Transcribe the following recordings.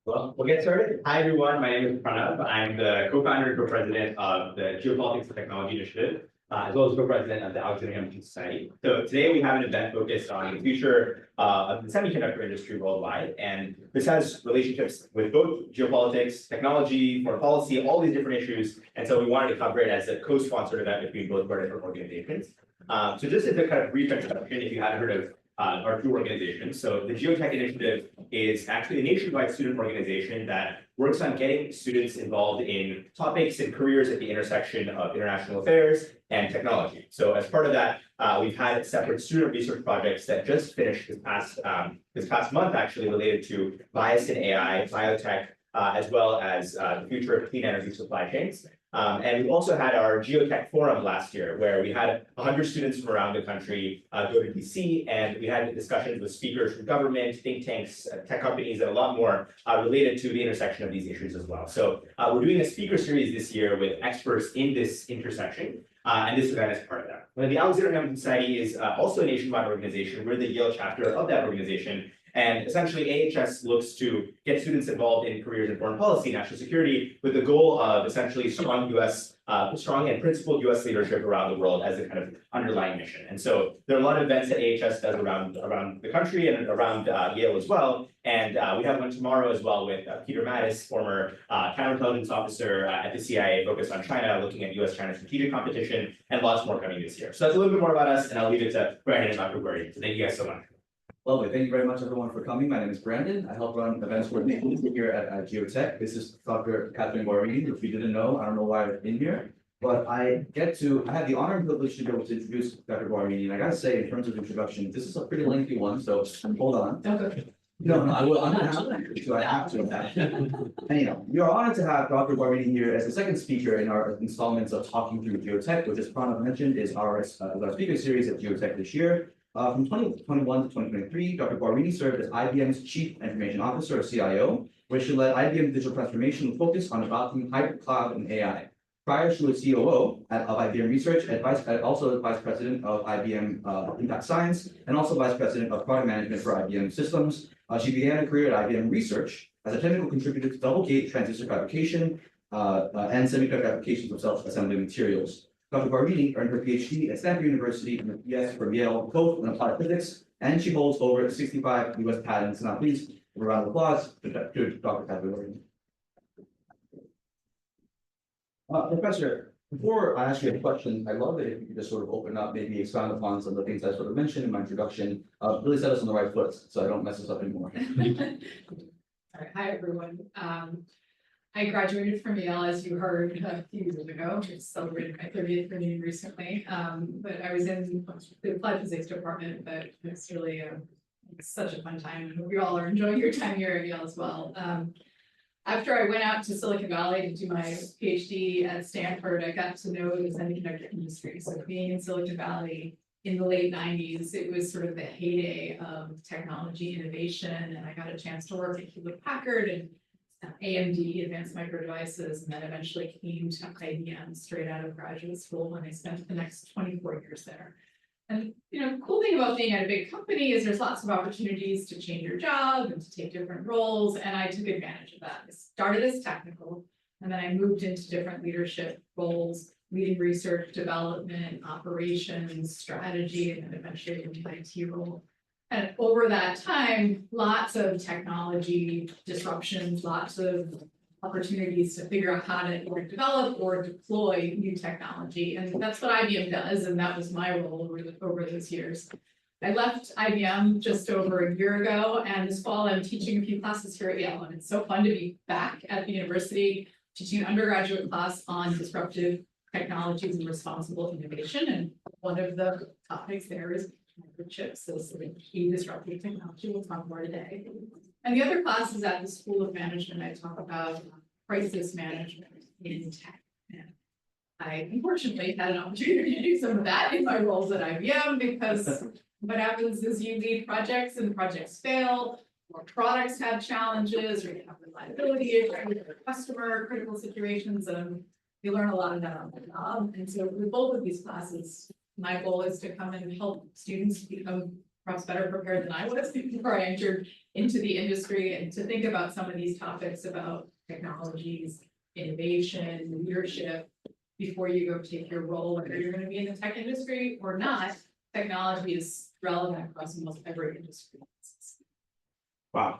Well, we'll get started. Hi, everyone. My name is Pranav. I'm the co-founder and co-president of the GeoTechTalks for Technology Initiative, as well as co-president of the Alexander Hamilton Society. So today we have an event focused on the future of the semiconductor industry worldwide. And this has relationships with both geopolitics, technology, foreign policy, all these different issues. And so we wanted to cover it as a co-sponsored event between both of our different organizations. So just as a kind of brief introduction, if you haven't heard of our two organizations. So the GeoTech Initiative is actually a nationwide student organization that works on getting students involved in topics and careers at the intersection of international affairs and technology. So as part of that, we've had separate student research projects that just finished this past month, actually related to bias in AI, biotech, as well as the future of clean energy supply chains. And we also had our GeoTech Forum last year, where we had 100 students from around the country go to DC, and we had discussions with speakers from government, think tanks, tech companies, and a lot more related to the intersection of these issues as well. So we're doing a speaker series this year with experts in this intersection, and this event is part of that. The Alexander Hamilton Society is also a nationwide organization. We're the Yale chapter of that organization. And essentially, AHS looks to get students involved in careers in foreign policy, national security, with the goal of essentially strong and principled US leadership around the world as a kind of underlying mission. And so there are a lot of events that AHS does around the country and around Yale as well. And we have one tomorrow as well with Peter Mattis, former counterintelligence officer at the CIA, focused on China, looking at US-China strategic competition, and lots more coming this year. So that's a little bit more about us, and I'll leave it to Brandon and Dr. Guarini. So thank you guys so much. Lovely. Thank you very much, everyone, for coming. My name is Brandon. I help run events coordination here at GeoTech. This is Dr. Kathryn Guarini. If you didn't know, I don't know why I'm in here, but I have the honor and privilege to be able to introduce Dr. Guarini. And I gotta say, in terms of introduction, this is a pretty lengthy one, so hold on. Okay. No, I will. I'm gonna have to. So I have to. Anyhow, we are honored to have Dr. Guarini here as the second speaker in our installments of Talking Through GeoTech, which, as Pranav mentioned, is our speaker series at GeoTech this year. From 2021 to 2023, Dr. Guarini served as IBM's Chief Information Officer, or CIO, where she led IBM digital transformation with focus on adopting hybrid cloud and AI. Prior, she was COO of IBM Research, and also Vice President of IBM Impact Science, and also Vice President of Product Management for IBM Systems. She began a career at IBM Research as a technical contributor to double-gate transistor fabrication and semiconductor applications of self-assembly materials. Dr. Guarini earned her PhD at Stanford University and a PS from Yale, both in applied physics, and she holds over 65 US patents. Now, please, a round of applause to Dr. Kathryn Guarini. Professor, before I ask you a question, I'd love it if you could just sort of open up, maybe expound upon some of the things I sort of mentioned in my introduction, really set us on the right foot so I don't mess this up anymore. All right. Hi, everyone. I graduated from Yale, as you heard a few years ago, just celebrated my 30th reunion recently. But I was in the applied physics department, but it's really such a fun time. And we all are enjoying your time here at Yale as well. After I went out to Silicon Valley to do my PhD at Stanford, I got to know the semiconductor industry. So being in Silicon Valley in the late 90s, it was sort of the heyday of technology innovation. And I got a chance to work at Hewlett-Packard and AMD, Advanced Micro Devices, and then eventually came to IBM straight out of graduate school when I spent the next 24 years there. And the cool thing about being at a big company is there's lots of opportunities to change your job and to take different roles, and I took advantage of that. I started as technical, and then I moved into different leadership roles, leading research, development, operations, strategy, and then eventually into the IT role. And over that time, lots of technology disruptions, lots of opportunities to figure out how to either develop or deploy new technology. And that's what IBM does, and that was my role over those years. I left IBM just over a year ago, and this fall I'm teaching a few classes here at Yale, and it's so fun to be back at the university teaching an undergraduate class on disruptive technologies and responsible innovation. And one of the topics there is chips as sort of key disruptive technology. We'll talk more today. And the other class is at the School of Management. I talk about crisis management in tech. And I unfortunately had an opportunity to do some of that in my roles at IBM, because what happens is you lead projects and the projects fail, or products have challenges, or you have reliability issues with your customer, critical situations, and you learn a lot of that on the job. And so with both of these classes, my goal is to come and help students become perhaps better prepared than I was before I entered into the industry, and to think about some of these topics about technologies, innovation, leadership, before you go take your role, whether you're going to be in the tech industry or not. Technology is relevant across almost every industry. Wow.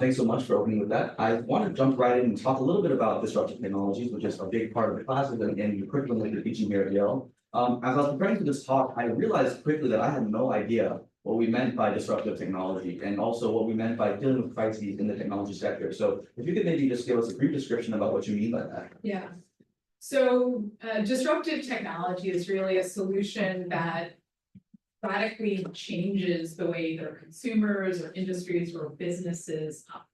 Thanks so much for opening with that. I want to jump right in and talk a little bit about disruptive technologies, which is a big part of the classes and the curriculum that you're teaching here at Yale. As I was preparing for this talk, I realized quickly that I had no idea what we meant by disruptive technology and also what we meant by dealing with crises in the technology sector. So if you could maybe just give us a brief description about what you mean by that. Yeah. So disruptive technology is really a solution that radically changes the way their consumers or industries or businesses operate.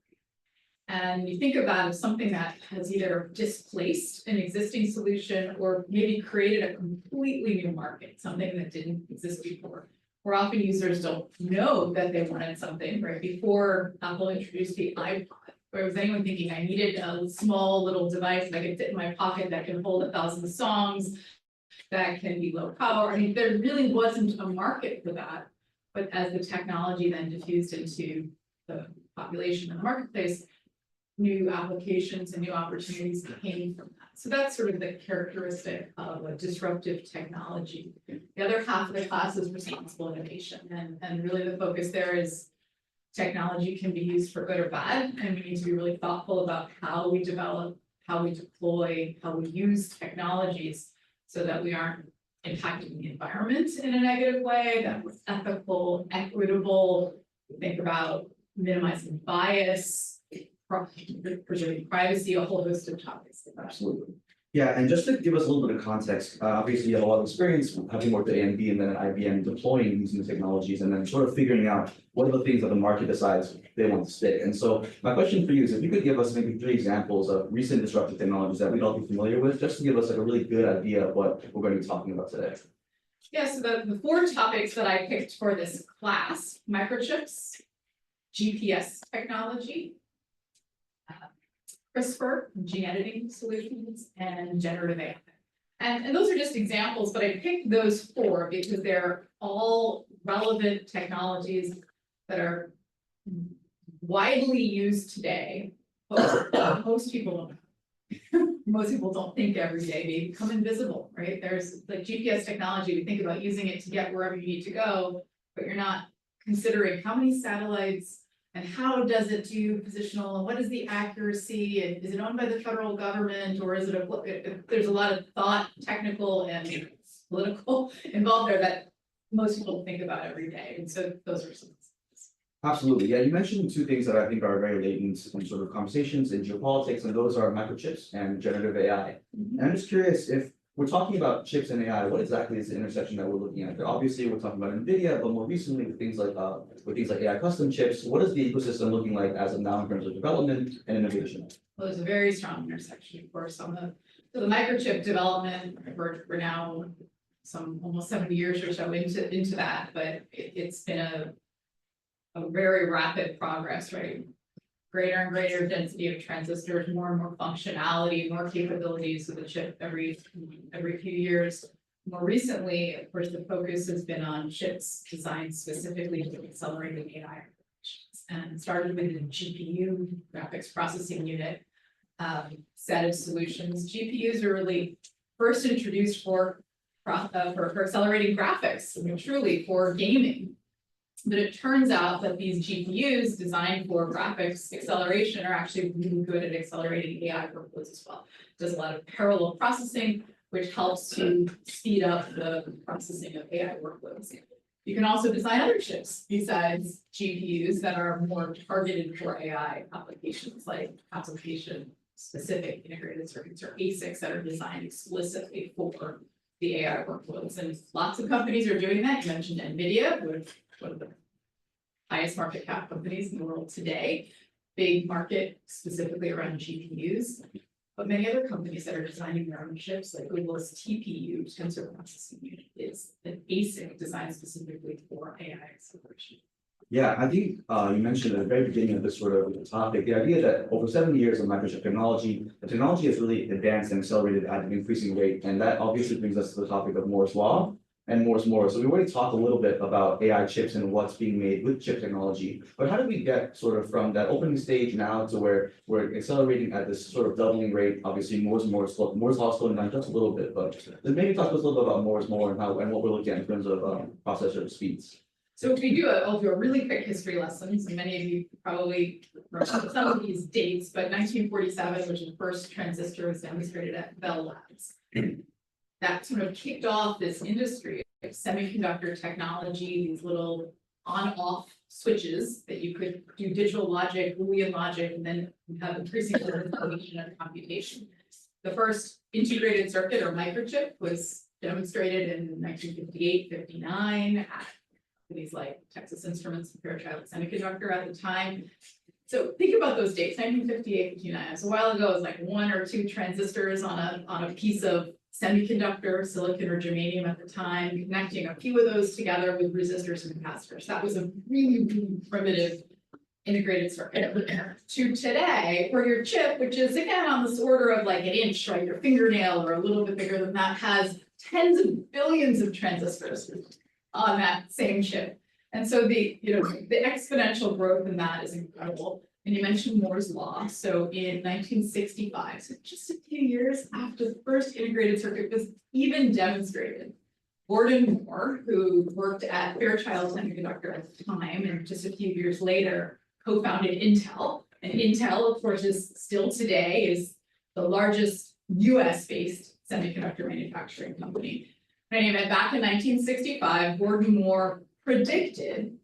And you think about it as something that has either displaced an existing solution or maybe created a completely new market, something that didn't exist before. Where often users don't know that they wanted something, right? Before Apple introduced the iPod, where was anyone thinking I needed a small little device that I could fit in my pocket that can hold 1,000 songs, that can be low power? I mean, there really wasn't a market for that. But as the technology then diffused into the population and the marketplace, new applications and new opportunities came from that. So that's sort of the characteristic of a disruptive technology. The other half of the class is responsible innovation. And really the focus there is technology can be used for good or bad. And we need to be really thoughtful about how we develop, how we deploy, how we use technologies so that we aren't impacting the environment in a negative way, that was ethical, equitable. Think about minimizing bias, preserving privacy, a whole host of topics. Absolutely. Yeah, and just to give us a little bit of context, obviously you have a lot of experience having worked at AMD and then at IBM deploying these new technologies and then sort of figuring out what are the things that the market decides they want to stick. And so my question for you is if you could give us maybe 3 examples of recent disruptive technologies that we'd all be familiar with, just to give us like a really good idea of what we're going to be talking about today. Yeah, so the 4 topics that I picked for this class: microchips, GPS technology, CRISPR, gene editing solutions, and generative AI. And those are just examples, but I picked those 4 because they're all relevant technologies that are widely used today, but most people don't know. Most people don't think every day, they become invisible, right? There's like GPS technology, we think about using it to get wherever you need to go, but you're not considering how many satellites and how does it do positional, and what is the accuracy, and is it owned by the federal government, or is it there's a lot of thought, technical and political involved there that most people think about every day. And so those are some. Absolutely. Yeah, you mentioned 2 things that I think are very latent in sort of conversations in geopolitics, and those are microchips and generative AI. And I'm just curious, if we're talking about chips and AI, what exactly is the intersection that we're looking at? Obviously, we're talking about NVIDIA, but more recently with things like AI custom chips, what is the ecosystem looking like as of now in terms of development and innovation? Well, there's a very strong intersection, of course, on the microchip development. We're now almost 70 years or so into that, but it's been a very rapid progress, right? Greater and greater density of transistors, more and more functionality, more capabilities of the chip every few years. More recently, of course, the focus has been on chips designed specifically to accelerating AI applications, and started with the GPU, graphics processing unit, set of solutions. GPUs are really first introduced for accelerating graphics, I mean, truly for gaming. But it turns out that these GPUs designed for graphics acceleration are actually really good at accelerating AI workloads as well. It does a lot of parallel processing, which helps to speed up the processing of AI workloads. You can also design other chips besides GPUs that are more targeted for AI applications, like application-specific integrated circuits or ASICs that are designed explicitly for the AI workloads. And lots of companies are doing that. You mentioned NVIDIA, which one of the highest market cap companies in the world today, big market specifically around GPUs, but many other companies that are designing their own chips, like Google's TPU, tensor processing unit, is an ASIC designed specifically for AI acceleration. Yeah, I think you mentioned at the very beginning of this sort of topic, the idea that over 70 years of microchip technology, the technology has really advanced and accelerated at an increasing rate. And that obviously brings us to the topic of Moore's Law. and Moore's More. So we already talked a little bit about AI chips and what's being made with chip technology, but how do we get sort of from that opening stage now to where we're accelerating at this sort of doubling rate? Obviously, Moore's law slowing down just a little bit, but maybe talk to us a little bit about Moore's More and how and what we're looking at in terms of processor speeds. So if we do I'll do a really quick history lesson, so many of you probably remember some of these dates, but 1947 was the first transistor was demonstrated at Bell Labs. That sort of kicked off this industry of semiconductor technology, these little on-off switches that you could do digital logic, Boolean logic, and then have increasing information and computation. The first integrated circuit or microchip was demonstrated in 1958, 59 at companies like Texas Instruments and Fairchild Semiconductor at the time. So think about those dates, 1958, 59. It was a while ago, it was like 1 or 2 transistors on a piece of semiconductor, silicon or germanium at the time, connecting a few of those together with resistors and capacitors. That was a really, really primitive integrated circuit. To today, where your chip, which is again on this order of like an inch, right, your fingernail or a little bit bigger than that, has tens of billions of transistors on that same chip. And so the exponential growth in that is incredible. And you mentioned Moore's law. So in 1965, so just a few years after the first integrated circuit was even demonstrated, Gordon Moore, who worked at Fairchild Semiconductor at the time, and just a few years later co-founded Intel. And Intel, of course, is still today is the largest US-based semiconductor manufacturing company. Anyway, back in 1965, Gordon Moore predicted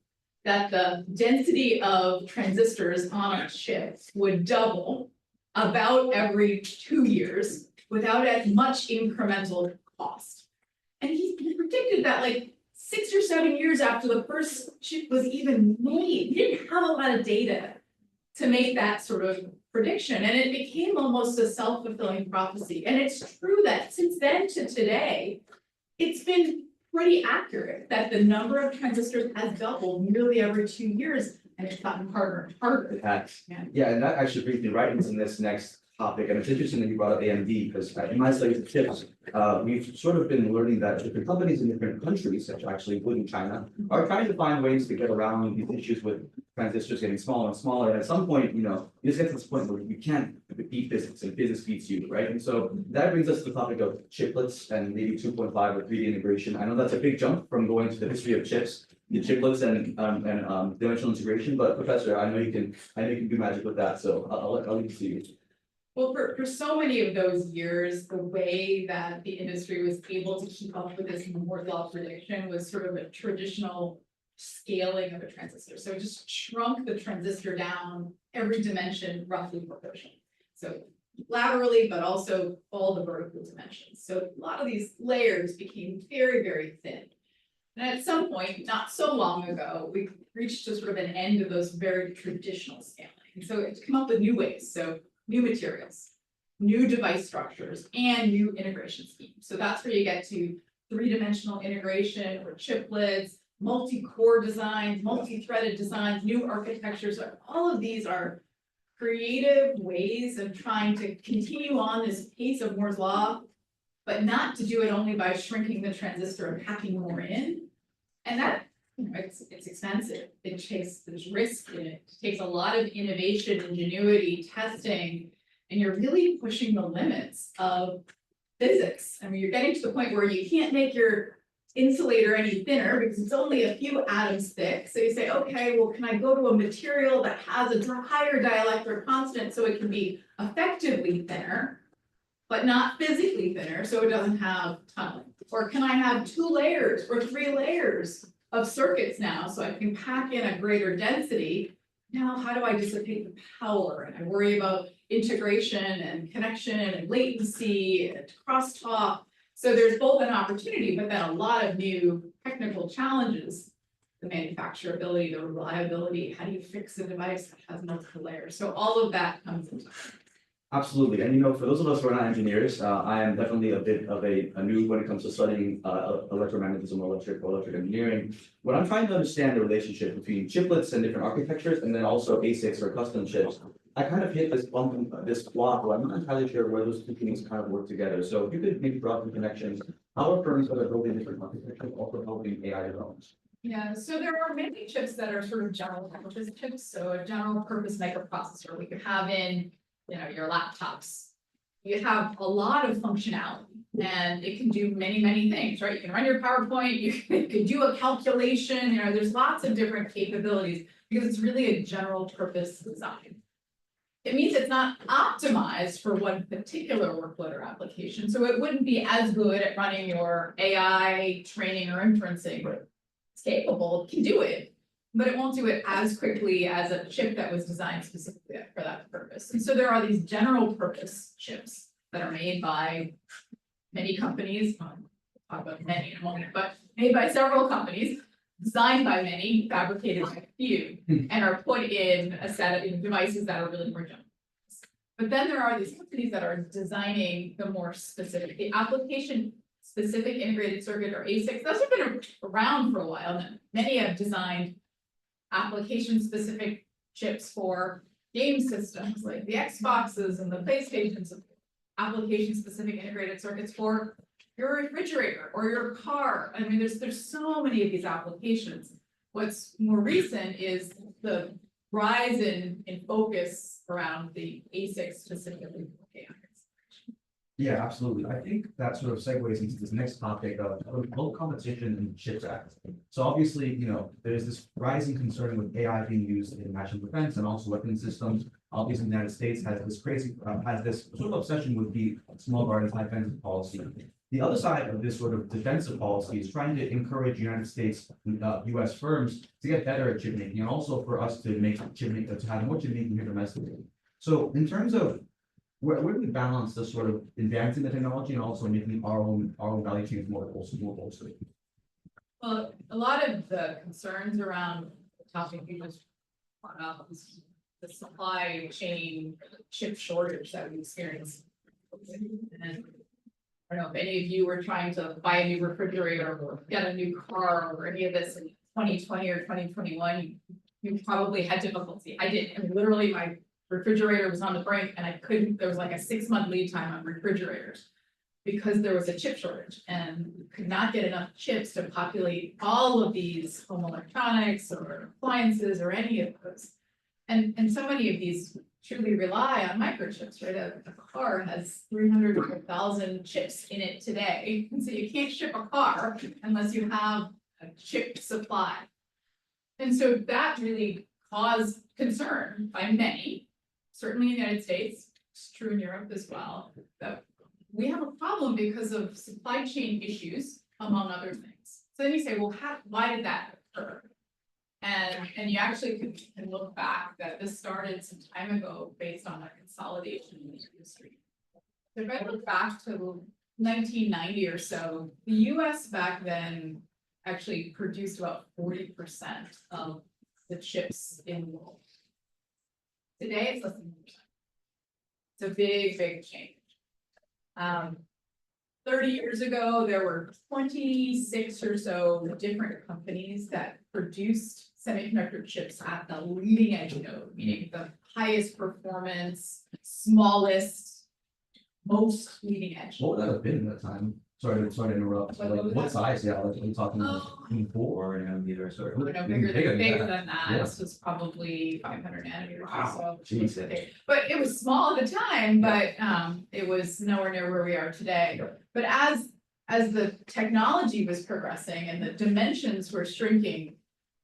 that the density of transistors on a chip would double about every 2 years without as much incremental cost. And he predicted that like 6 or 7 years after the first chip was even made. He didn't have a lot of data to make that sort of prediction, and it became almost a self-fulfilling prophecy. And it's true that since then to today, it's been pretty accurate that the number of transistors has doubled nearly every 2 years, and it's gotten harder and harder. It has. Yeah. Yeah, and that actually brings me right into this next topic, and it's interesting that you brought up AMD, because in my studies of chips, we've sort of been learning that different companies in different countries, such actually including China, are trying to find ways to get around these issues with transistors getting smaller and smaller. And at some point, you just get to this point where you can't beat physics and physics beats you, right? And so that brings us to the topic of chiplets and maybe 2.5 or 3D integration. I know that's a big jump from going to the history of chips, the chiplets and dimensional integration, but Professor, I know you can do magic with that. So I'll leave it to you. Well, for so many of those years, the way that the industry was able to keep up with this Moore's law prediction was sort of a traditional scaling of a transistor. So it just shrunk the transistor down every dimension roughly proportion. So laterally, but also all the vertical dimensions. So a lot of these layers became very, very thin. And at some point, not so long ago, we reached to sort of an end of those very traditional scaling. And so it's come up with new ways. So new materials, new device structures, and new integration schemes. So that's where you get to 3-dimensional integration or chiplets, multi-core designs, multi-threaded designs, new architectures. All of these are creative ways of trying to continue on this pace of Moore's law, but not to do it only by shrinking the transistor and packing more in. And that, it's expensive. There's risk in it. It takes a lot of innovation, ingenuity, testing, and you're really pushing the limits of physics. I mean, you're getting to the point where you can't make your insulator any thinner because it's only a few atoms thick. So you say, okay, well, can I go to a material that has a higher dielectric constant so it can be effectively thinner, but not physically thinner, so it doesn't have tunneling? Or can I have 2 layers or 3 layers of circuits now so I can pack in a greater density? Now, how do I dissipate the power? And I worry about integration and connection and latency and crosstalk. So there's both an opportunity, but then a lot of new technical challenges, the manufacturability, the reliability, how do you fix a device that has multiple layers? So all of that comes into play. Absolutely. And for those of us who are not engineers, I am definitely a bit of a noob when it comes to studying electromagnetism or electric engineering. When I'm trying to understand the relationship between chiplets and different architectures, and then also ASICs or custom chips, I kind of hit this block where I'm not entirely sure where those two things kind of work together. So if you could maybe draw some connections, how are firms that are building different architectures also helping AI development? Yeah, so there are many chips that are sort of general purpose chips. So a general purpose microprocessor we could have in, your laptops. You have a lot of functionality and it can do many, many things, right? You can run your PowerPoint, you can do a calculation, there's lots of different capabilities because it's really a general purpose design. It means it's not optimized for one particular workload or application. So it wouldn't be as good at running your AI training or inferencing. It's capable, it can do it, but it won't do it as quickly as a chip that was designed specifically for that purpose. And so there are these general purpose chips that are made by many companies, I'll talk about many in a moment, but made by several companies, designed by many, fabricated by a few, and are put in a set of devices that are really more general. But then there are these companies that are designing the more specific, the application specific integrated circuit or ASICs. Those have been around for a while now. Many have designed application specific chips for game systems like the Xboxes and the PlayStations, application specific integrated circuits for your refrigerator or your car. I mean, there's so many of these applications. What's more recent is the rise in focus around the ASIC specifically for AI. Yeah, absolutely. I think that sort of segues into this next topic of low competition in the CHIPS Act. So obviously, there's this rising concern with AI being used in national defense and also weapons systems. Obviously, the United States has this sort of obsession with the small gardens high fence policy. The other side of this sort of defensive policy is trying to encourage United States, US firms to get better at chip making and also for us to make to have more chip making here domestically. So in terms of where do we balance this sort of advancing the technology and also making our own value chains more bolstered? Well, a lot of the concerns around the topic you just brought up is the supply chain chip shortage that we experienced. And I don't know if any of you were trying to buy a new refrigerator or get a new car or any of this in 2020 or 2021, you probably had difficulty. I did. I mean, literally my refrigerator was on the brink and I couldn't, there was like a 6-month lead time on refrigerators because there was a chip shortage and could not get enough chips to populate all of these home electronics or appliances or any of those. And so many of these truly rely on microchips, right? A car has 300,000 chips in it today. And so you can't ship a car unless you have a chip supply. And so that really caused concern by many, certainly in the United States, it's true in Europe as well, that we have a problem because of supply chain issues, among other things. So then you say, well, why did that occur? And you actually can look back that this started some time ago based on a consolidation in the industry. So if I look back to 1990 or so, the US back then actually produced about 40% of the chips in the world. Today it's less than 1%. It's a big, big change. 30 years ago, there were 26 or so different companies that produced semiconductor chips at the leading edge node, meaning the highest performance, smallest, most leading edge. What would that have been at that time? Sorry to interrupt. What size? Yeah, like are you talking about 4 nanometer? Sorry. No, bigger than that. Yeah. This was probably 500 nanometers or so. Jeez. But it was small at the time, but it was nowhere near where we are today. But as the technology was progressing and the dimensions were shrinking,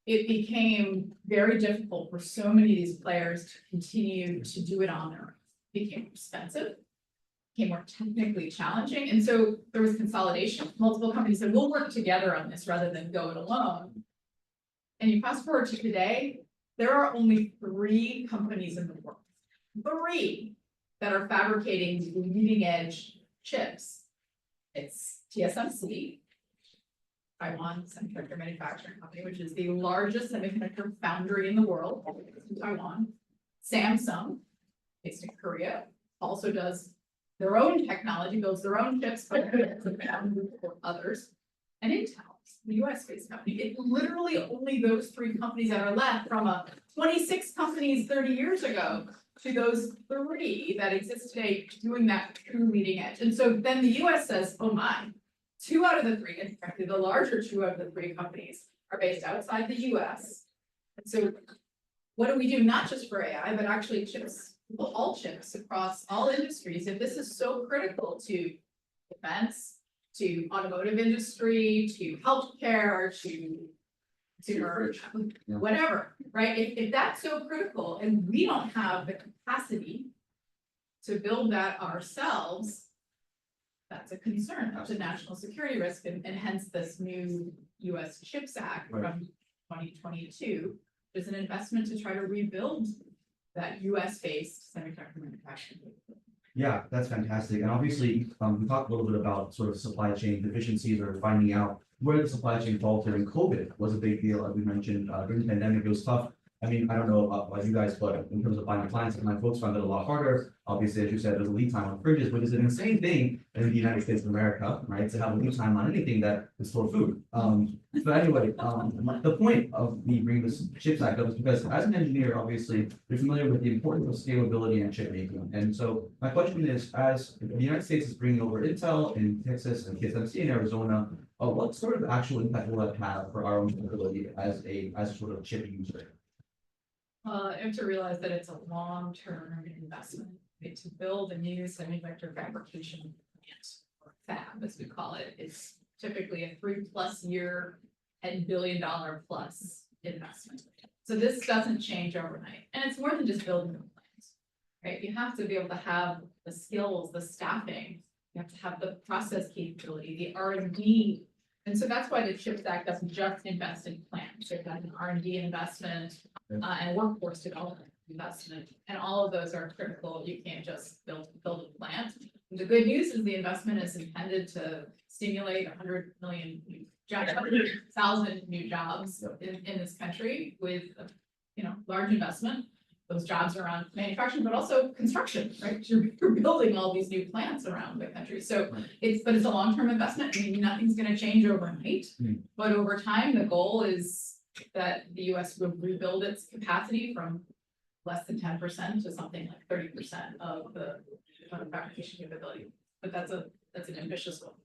it became very difficult for so many of these players to continue to do it on their own. It became expensive, became more technically challenging. And so there was consolidation. Multiple companies said, we'll work together on this rather than go it alone. And you fast forward to today, there are only 3 companies in the world, 3 that are fabricating leading edge chips. It's TSMC, Taiwan Semiconductor Manufacturing Company, which is the largest semiconductor foundry in the world, in Taiwan. Samsung, based in Korea, also does their own technology, builds their own chips, but it's a foundry for others. And Intel, the US-based company. It's literally only those 3 companies that are left from a 26 companies 30 years ago to those three that exist today doing that true leading edge. And so then the US says, oh my, 2 out of the 3, in fact, the larger 2 out of the 3 companies are based outside the US. And so what do we do, not just for AI, but actually chips, all chips across all industries? If this is so critical to defense, to automotive industry, to healthcare, to whatever, right? If that's so critical and we don't have the capacity to build that ourselves, that's a concern. That's a national security risk, and hence this new US CHIPS Act from 2022 is an investment to try to rebuild that US-based semiconductor manufacturing. Yeah, that's fantastic. And obviously, we talked a little bit about sort of supply chain deficiencies or finding out where the supply chain faltered, and COVID was a big deal, as we mentioned, during the pandemic. It was tough. I mean, I don't know about you guys, but in terms of buying appliances, my folks found it a lot harder. Obviously, as you said, there's a lead time on fridges, but it's an insane thing in the United States of America, right, to have a lead time on anything that is for food. But anyway, the point of me bringing this CHIPS Act up is because as an engineer, obviously, you're familiar with the importance of scalability and chip making. And so my question is, as the United States is bringing over Intel in Texas and TSMC in Arizona, what sort of actual impact will that have for our own ability as a sort of chip user? You have to realize that it's a long-term investment. To build a new semiconductor fabrication plant, or fab, as we call it, is typically a 3+ year and $1 billion plus investment. So this doesn't change overnight. And it's more than just building the plant, right? You have to be able to have the skills, the staffing, you have to have the process capability, the R&D. And so that's why the CHIPS Act doesn't just invest in plants. They've got an R&D investment and workforce development investment, and all of those are critical. You can't just build a plant. And the good news is the investment is intended to stimulate 100 million jobs, 100,000 new jobs in this country with large investment. Those jobs are around manufacturing, but also construction, right? You're building all these new plants around the country. So it's a long-term investment. I mean, nothing's going to change overnight, but over time, the goal is that the US will rebuild its capacity from less than 10% to something like 30% of the fabrication capability. But that's an ambitious goal.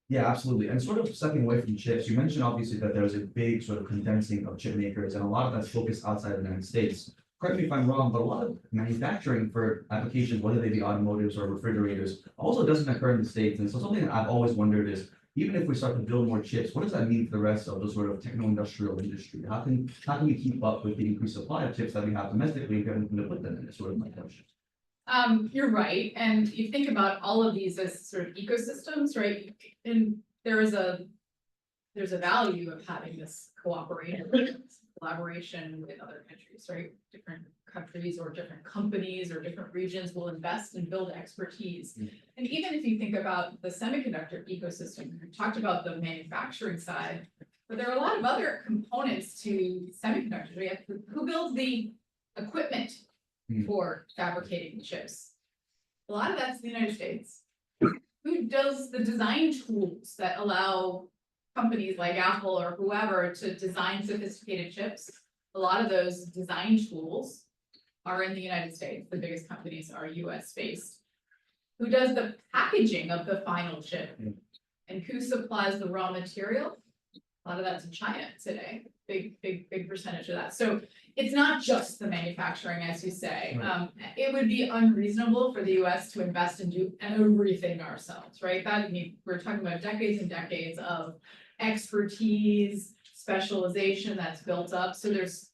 Yeah, absolutely. And sort of stepping away from chips, you mentioned obviously that there's a big sort of condensing of chip makers, and a lot of that's focused outside of the United States. Correct me if I'm wrong, but a lot of manufacturing for applications, whether they be automotives or refrigerators, also doesn't occur in the States. And so something that I've always wondered is, even if we start to build more chips, what does that mean for the rest of the sort of techno-industrial industry? How can we keep up with the increased supply of chips that we have domestically and get them to put them in? It's sort of my question. You're right. And you think about all of these as sort of ecosystems, right? And there's a value of having this collaboration with other countries, right? Different countries or different companies or different regions will invest and build expertise. And even if you think about the semiconductor ecosystem, we talked about the manufacturing side, but there are a lot of other components to semiconductors. We have who builds the equipment for fabricating the chips. A lot of that's the United States. Who does the design tools that allow companies like Apple or whoever to design sophisticated chips? A lot of those design tools are in the United States. The biggest companies are US based. Who does the packaging of the final chip? And who supplies the raw material? A lot of that's in China today. Big percentage of that. So it's not just the manufacturing, as you say. It would be unreasonable for the US to invest and do everything ourselves, right? We're talking about decades and decades of expertise, specialization that's built up. So there's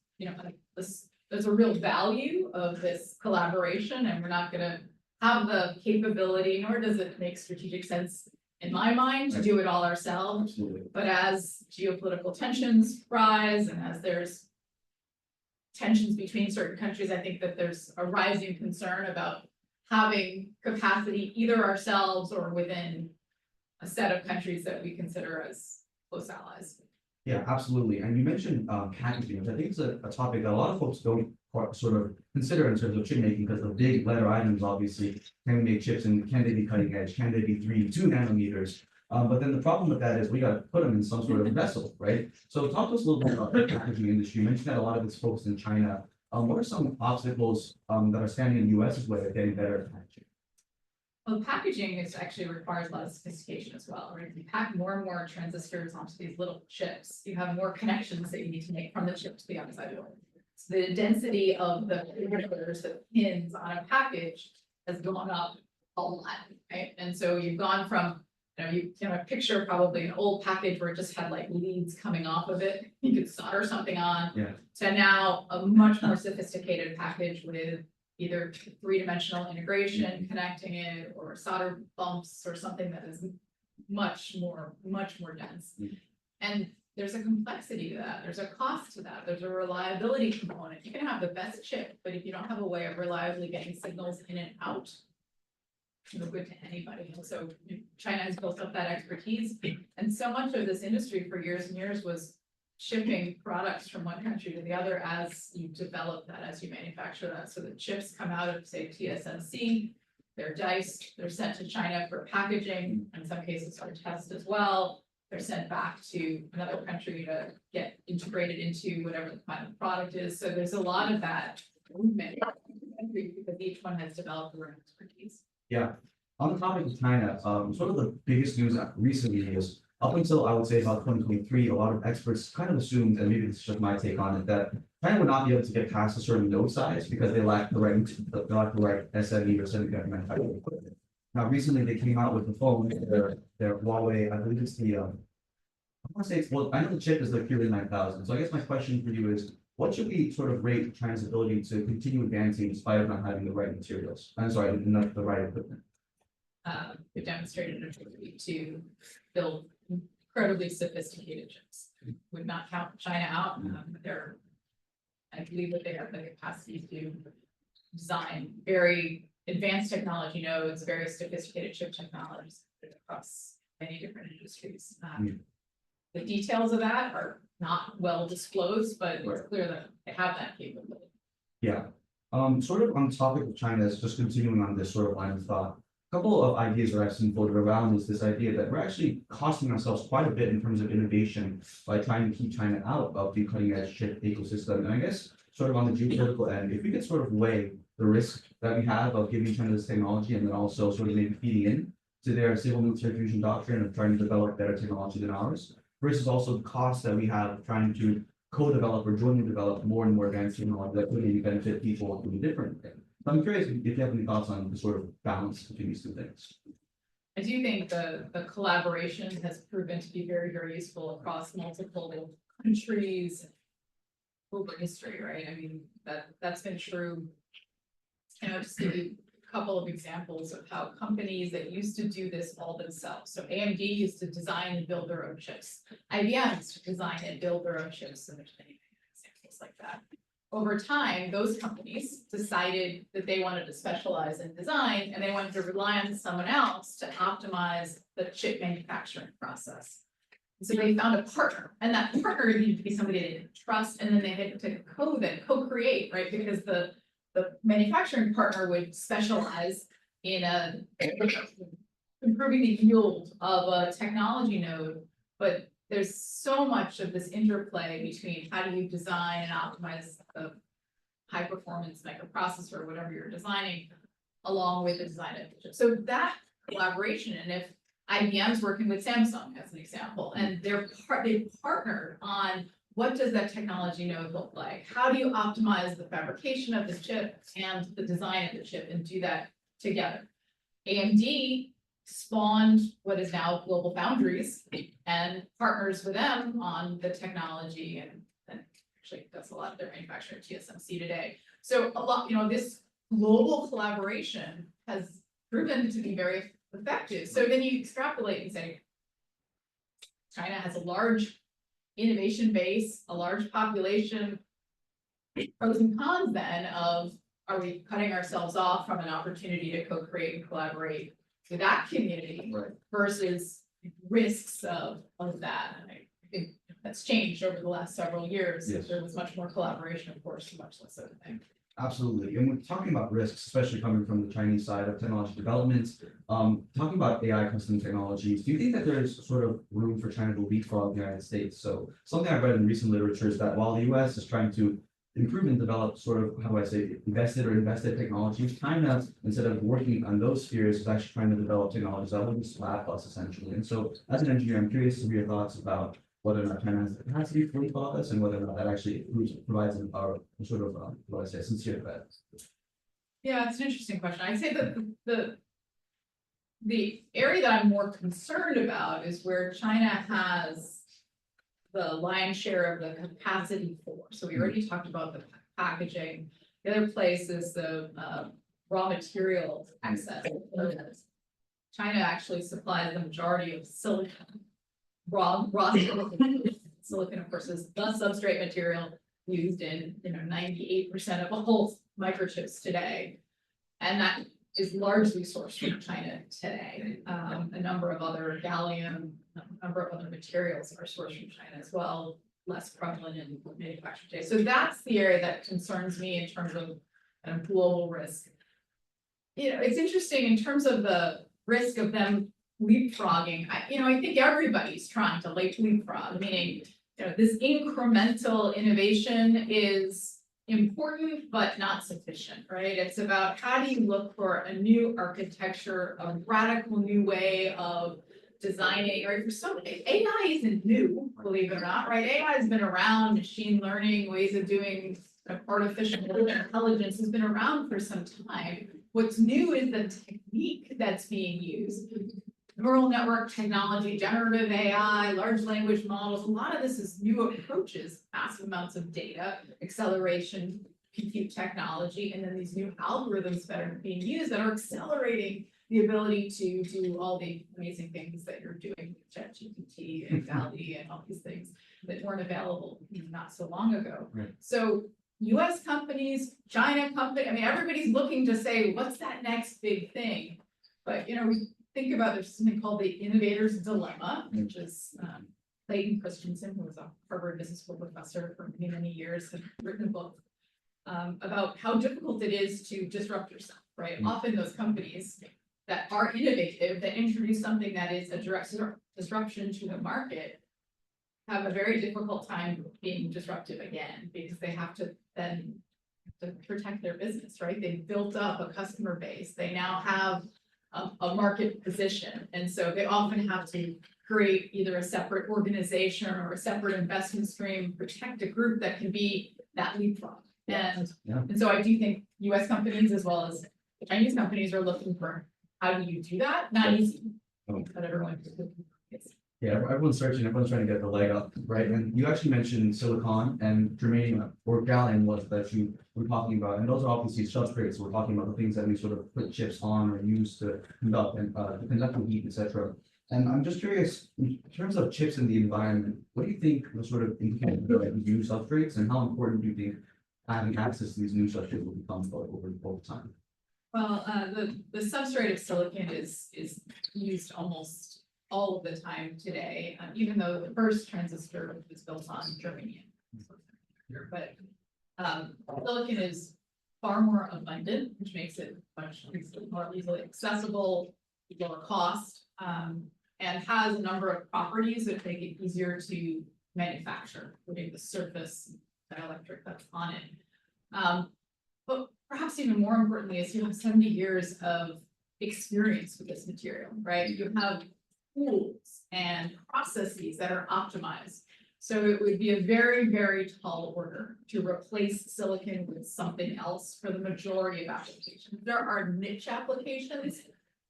a real value of this collaboration, and we're not going to have the capability, nor does it make strategic sense in my mind to do it all ourselves. Absolutely. But as geopolitical tensions rise and as there's tensions between certain countries, I think that there's a rising concern about having capacity either ourselves or within a set of countries that we consider as close allies. Yeah, absolutely. And you mentioned packaging, which I think is a topic that a lot of folks don't sort of consider in terms of chip making, because the big letter items, obviously, can we make chips and can they be cutting edge? Can they be 2 nanometers? But then the problem with that is we got to put them in some sort of vessel, right? So talk to us a little bit about the packaging industry. You mentioned that a lot of it's focused in China. what are some obstacles that are standing in the US's way of getting better at packaging? Well, packaging is actually requires a lot of sophistication as well, right? You pack more and more transistors onto these little chips. You have more connections that you need to make from the chip to the outside world. So the density of the parameters, the pins on a package has gone up a lot, right? And so you've gone from, you can picture probably an old package where it just had like leads coming off of it. You could solder something on. Yeah. To now a much more sophisticated package with either three-dimensional integration, connecting it, or solder bumps, or something that is much more dense. And there's a complexity to that. There's a cost to that. There's a reliability component. You can have the best chip, but if you don't have a way of reliably getting signals in and out, no good to anybody. And so China has built up that expertise. And so much of this industry for years and years was shipping products from one country to the other as you develop that, as you manufacture that. So the chips come out of, say, TSMC, they're diced, they're sent to China for packaging, in some cases for test as well. They're sent back to another country to get integrated into whatever the final product is. So there's a lot of that movement because each one has developed their own expertise. Yeah. On the topic of China, sort of the biggest news recently is up until I would say about 2023, a lot of experts kind of assumed, and maybe this is just my take on it, that China would not be able to get past a certain node size because they lack the right SME or semiconductor manufacturing equipment. Now, recently they came out with the phone, their Huawei, I believe it's the, I want to say it's, well, I know the chip is the Kirin 9000. So I guess my question for you is, what should we sort of rate China's ability to continue advancing despite of not having the right materials? I'm sorry, not the right equipment. They've demonstrated an ability to build incredibly sophisticated chips. Would not count China out. I believe that they have the capacity to design very advanced technology nodes, very sophisticated chip technologies across many different industries. The details of that are not well disclosed, but it's clear that they have that capability. Yeah. Sort of on the topic of China, just continuing on this sort of line of thought. A couple of ideas that I've seen floated around is this idea that we're actually costing ourselves quite a bit in terms of innovation by trying to keep China out of the cutting edge chip ecosystem. And I guess sort of on the geopolitical end, if we could sort of weigh the risk that we have of giving China this technology and then also sort of maybe feeding in to their civil military fusion doctrine of trying to develop better technology than ours, versus also the cost that we have of trying to co-develop or jointly develop more and more advanced technology that could maybe benefit people in a different way. So I'm curious if you have any thoughts on the sort of balance between these two things. I do think the collaboration has proven to be very, very useful across multiple countries over history, right? I mean, that's been true. And I'll just give you a couple of examples of how companies that used to do this all themselves. So AMD used to design and build their own chips. IBM used to design and build their own chips, and there's many examples like that. Over time, those companies decided that they wanted to specialize in design and they wanted to rely on someone else to optimize the chip manufacturing process. So they found a partner, and that partner needed to be somebody they didn't trust, and then they had to co-create, right? Because the manufacturing partner would specialize in improving the yield of a technology node, but there's so much of this interplay between how do you design and optimize the high performance microprocessor or whatever you're designing, along with the design of the chip. So that collaboration, and if IBM's working with Samsung as an example, and they've partnered on what does that technology node look like? How do you optimize the fabrication of the chip and the design of the chip and do that together? AMD spawned what is now Global Foundries and partners with them on the technology and actually does a lot of their manufacturing at TSMC today. So a lot, this global collaboration has proven to be very effective. So then you extrapolate and say, China has a large innovation base, a large population. Pros and cons then of, are we cutting ourselves off from an opportunity to co-create and collaborate with that community versus risks of that? And I think that's changed over the last several years. Yes. There was much more collaboration, of course, much less of thing. Absolutely. And we're talking about risks, especially coming from the Chinese side of technology development, talking about AI custom technologies, do you think that there's sort of room for China to leapfrog the United States? So something I've read in recent literature is that while the US is trying to improved and developed sort of, how do I say, invested technologies. China, instead of working on those spheres, is actually trying to develop technologies that will be slap us essentially. And so as an engineer, I'm curious to hear your thoughts about whether or not China has the capacity to fully follow this and whether or not that actually provides a sort of, what do I say, sincere threat. Yeah, it's an interesting question. I'd say that the area that I'm more concerned about is where China has the lion's share of the capacity for. So we already talked about the packaging. The other place is the raw material access. China actually supplies the majority of silicon, raw silicon. Silicon, of course, is the substrate material used in 98% of all microchips today, and that is largely sourced from China today. A number of other gallium, a number of other materials are sourced from China as well, less prevalent in manufacturing today. So that's the area that concerns me in terms of global risk. It's interesting in terms of the risk of them leapfrogging. I think everybody's trying to leapfrog, meaning this incremental innovation is important, but not sufficient, right? It's about how do you look for a new architecture, a radical new way of designing, right? For so many, AI isn't new, believe it or not, right? AI has been around, machine learning, ways of doing artificial intelligence has been around for some time. What's new is the technique that's being used. Neural network technology, generative AI, large language models, a lot of this is new approaches, massive amounts of data, acceleration, compute technology, and then these new algorithms that are being used that are accelerating the ability to do all the amazing things that you're doing with ChatGPT and DALL-E and all these things that weren't available not so long ago. Right. So US companies, China company, everybody's looking to say, what's that next big thing? But we think about there's something called the innovator's dilemma, which is Clayton Christensen, who was a Harvard Business School professor for many, many years, has written a book about how difficult it is to disrupt yourself, right? Often those companies that are innovative, that introduce something that is a direct disruption to the market, have a very difficult time being disruptive again, because they have to then protect their business, right? They've built up a customer base. They now have a market position. And so they often have to create either a separate organization or a separate investment stream, protect a group that can be that leapfrog. And so I do think US companies as well as Chinese companies are looking for how do you do that? Not easy, but everyone is looking for it. Yeah, everyone's searching, everyone's trying to get the leg up, right? And you actually mentioned silicon and germanium or gallium was that you were talking about, and those are obviously substrates. We're talking about the things that we sort of put chips on or use to conduct and to conduct the heat, etc. And I'm just curious, in terms of chips in the environment, what do you think the sort of implications of these new substrates, and how important do you think having access to these new substrates will become over time? Well, the substrate of silicon is used almost all of the time today, even though the first transistor was built on germanium. But silicon is far more abundant, which makes it much more easily accessible, lower cost, and has a number of properties that make it easier to manufacture, including the surface dielectric that's on it. But perhaps even more importantly is you have 70 years of experience with this material, right? You have tools and processes that are optimized. So it would be a very, very tall order to replace silicon with something else for the majority of applications. There are niche applications,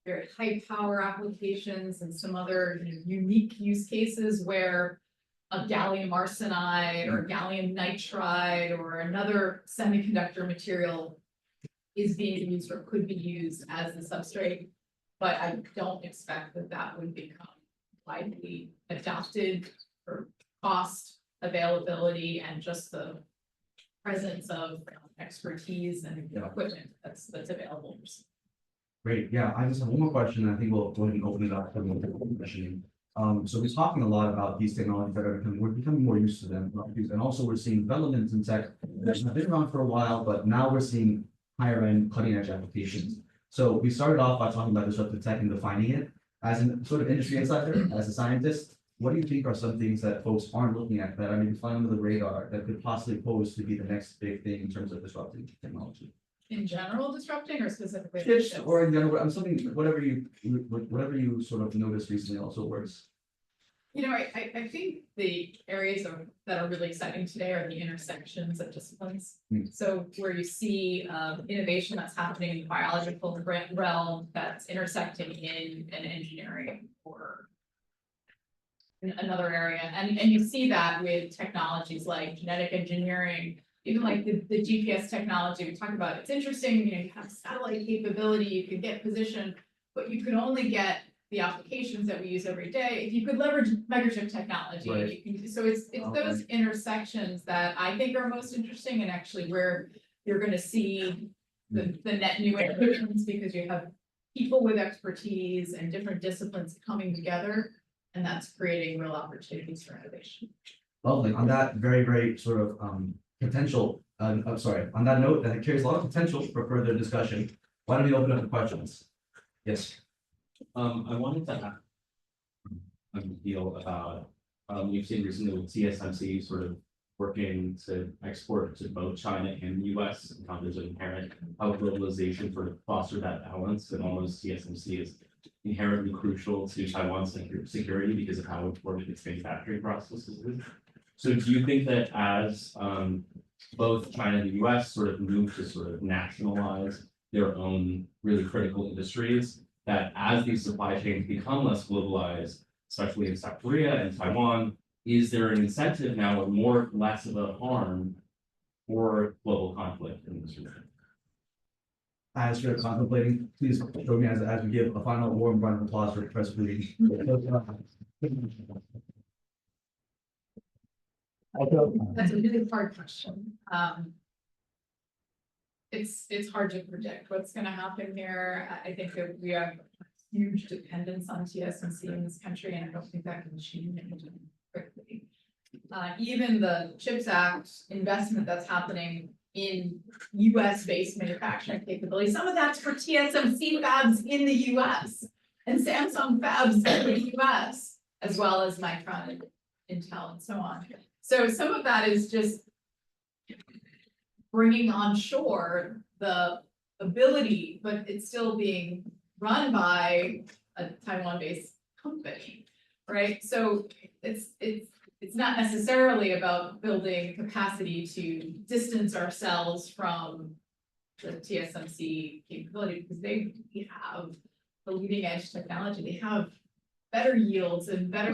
very high power applications, and some other unique use cases where a gallium arsenide or gallium nitride or another semiconductor material is being used or could be used as the substrate. But I don't expect that that would become widely adopted for cost, availability, and just the presence of expertise and equipment that's available. Great. Yeah, I just have one more question. I think we'll go ahead and open it up for the questioning. So we're talking a lot about these technologies that are we're becoming more used to them, and also we're seeing developments in tech that have been around for a while, but now we're seeing higher end, cutting edge applications. So we started off by talking about disruptive tech and defining it as a sort of industry insider, as a scientist. what do you think are some things that folks aren't looking at that are maybe flying under the radar that could possibly pose to be the next big thing in terms of disrupting technology? In general, disrupting or specifically? Chips or in general, I'm something, whatever you sort of noticed recently also works. You know, I think the areas that are really exciting today are the intersections of disciplines. So where you see innovation that's happening in the biological realm that's intersecting in an engineering or in another area. And you see that with technologies like genetic engineering, even like the GPS technology we talked about. It's interesting, you know, you have satellite capability, you can get position, but you can only get the applications that we use every day if you could leverage microchip technology. Right. You can, so it's those intersections that I think are most interesting, and actually where you're going to see the net new innovations, because you have people with expertise and different disciplines coming together, and that's creating real opportunities for innovation. Lovely. On that very, very sort of potential, I'm sorry, on that note, that it carries a lot of potential for further discussion. Why don't we open up the questions? Yes. I wanted to ask a deal about, we've seen recently with TSMC sort of working to export to both China and the US, and how there's an inherent how globalization sort of foster that balance, and almost TSMC is inherently crucial to Taiwan's security because of how important its manufacturing processes is. So do you think that as both China and the US sort of move to sort of nationalize their own really critical industries, that as these supply chains become less globalized, especially in South Korea and Taiwan, is there an incentive now or less of a harm for global conflict in this region? As you're contemplating, please join me as we give a final warm round of applause for Professor Guarini. That's a really hard question. It's hard to predict what's going to happen here. I think that we have huge dependence on TSMC in this country, and I don't think that can change quickly. Even the CHIPS Act investment that's happening in US-based manufacturing capability, some of that's for TSMC fabs in the US and Samsung fabs in the US, as well as Micron and Intel and so on. So some of that is just bringing onshore the ability, but it's still being run by a Taiwan-based company, right? So it's not necessarily about building capacity to distance ourselves from the TSMC capability, because they have the leading edge technology. They have better yields and better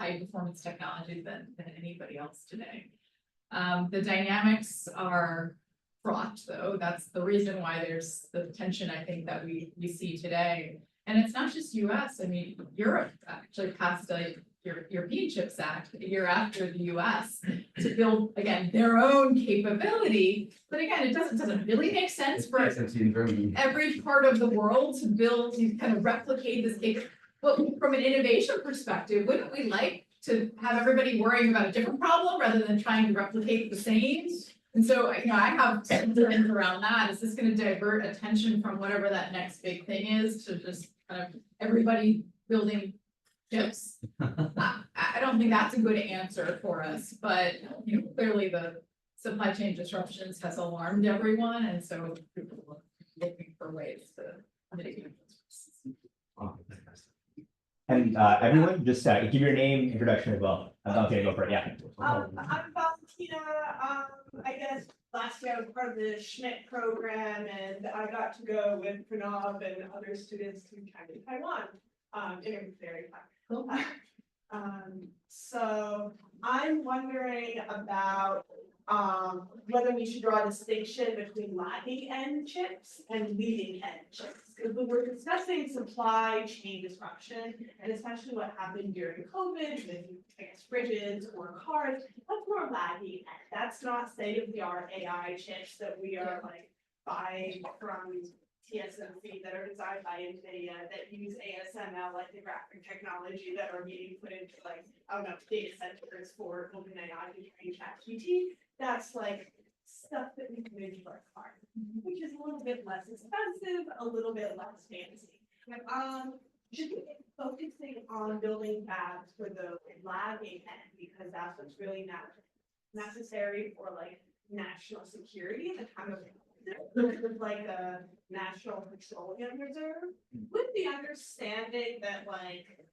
high performance technology than anybody else today. The dynamics are fraught, though. That's the reason why there's the tension, I think, that we see today. And it's not just US. I mean, Europe actually passed a European CHIPS Act a year after the US to build, again, their own capability. But again, it doesn't really make sense for every part of the world to build, to kind of replicate this capability. But from an innovation perspective, wouldn't we like to have everybody worrying about a different problem rather than trying to replicate the same? And so, you know, I have concerns around that. Is this going to divert attention from whatever that next big thing is to just kind of everybody building chips? I don't think that's a good answer for us, but you know, clearly the supply chain disruptions has alarmed everyone, and so people are looking for ways to mitigate those risks. And everyone, just give your name, introduction as well. I'm not gonna go for it. Yeah. I'm Valentina. I guess last year I was part of the Schmidt program, and I got to go with Pranav and other students to China and Taiwan. And it was very fun. So I'm wondering about whether we should draw a distinction between lagging edge chips and leading edge chips. Because we were discussing supply chain disruption, and especially what happened during COVID with, I guess, fridges or cars, that's more lagging edge. That's not state-of-the-art AI chips that we are like buying from TSMC that are designed by NVIDIA that use ASML, like the graphic technology, that are being put into like, I don't know, data centers for OpenAI to train ChatGPT. That's like stuff that we can into our car, which is a little bit less expensive, a little bit less fancy. should we be focusing on building fabs for the lagging end, because that's what's really necessary for like national security, the kind of like a national petroleum reserve, with the understanding that like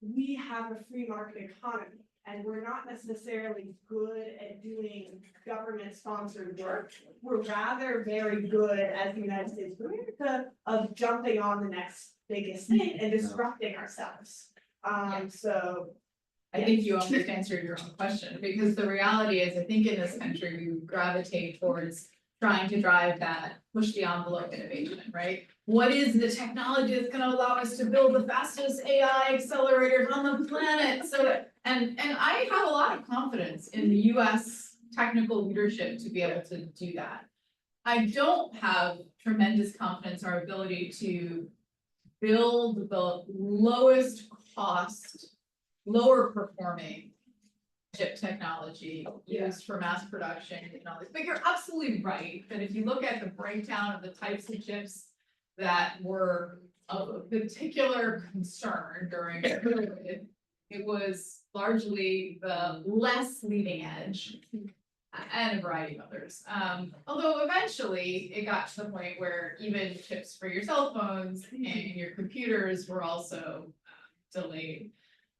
we have a free market economy and we're not necessarily good at doing government sponsored work. We're rather very good as the United States of America of jumping on the next biggest thing and disrupting ourselves. So I think you almost answered your own question, because the reality is, I think in this country, we gravitate towards trying to drive that, push the envelope innovation, right? What is the technology that's gonna allow us to build the fastest AI accelerators on the planet? So, and I have a lot of confidence in the US technical leadership to be able to do that. I don't have tremendous confidence in our ability to build the lowest cost, lower performing chip technology used for mass production and all this. But you're absolutely right that if you look at the breakdown of the types of chips that were of a particular concern during COVID, it was largely the less leading edge and a variety of others. Although eventually it got to the point where even chips for your cell phones and your computers were also delayed.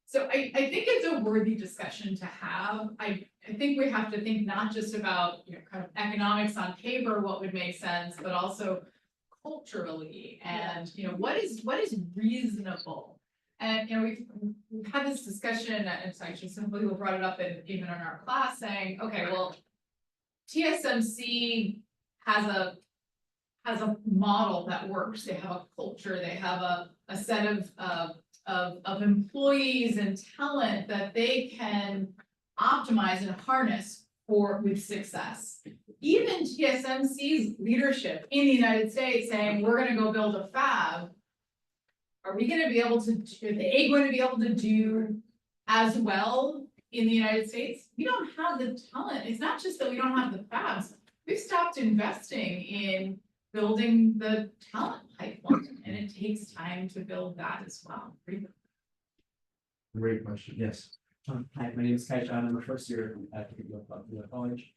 So I think it's a worthy discussion to have. I think we have to think not just about, kind of economics on paper, what would make sense, but also culturally and, what is reasonable. And, we've had this discussion, and it's actually some people brought it up even in our class saying, okay, well, TSMC has a model that works. They have a culture, they have a set of employees and talent that they can optimize and harness with success. Even TSMC's leadership in the United States saying, we're gonna go build a fab, are they going to be able to do as well in the United States? We don't have the talent. It's not just that we don't have the fabs. We've stopped investing in building the talent pipeline, and it takes time to build that as well. Great question. Yes. Hi, my name is Kai Chan. I'm a first year at the college.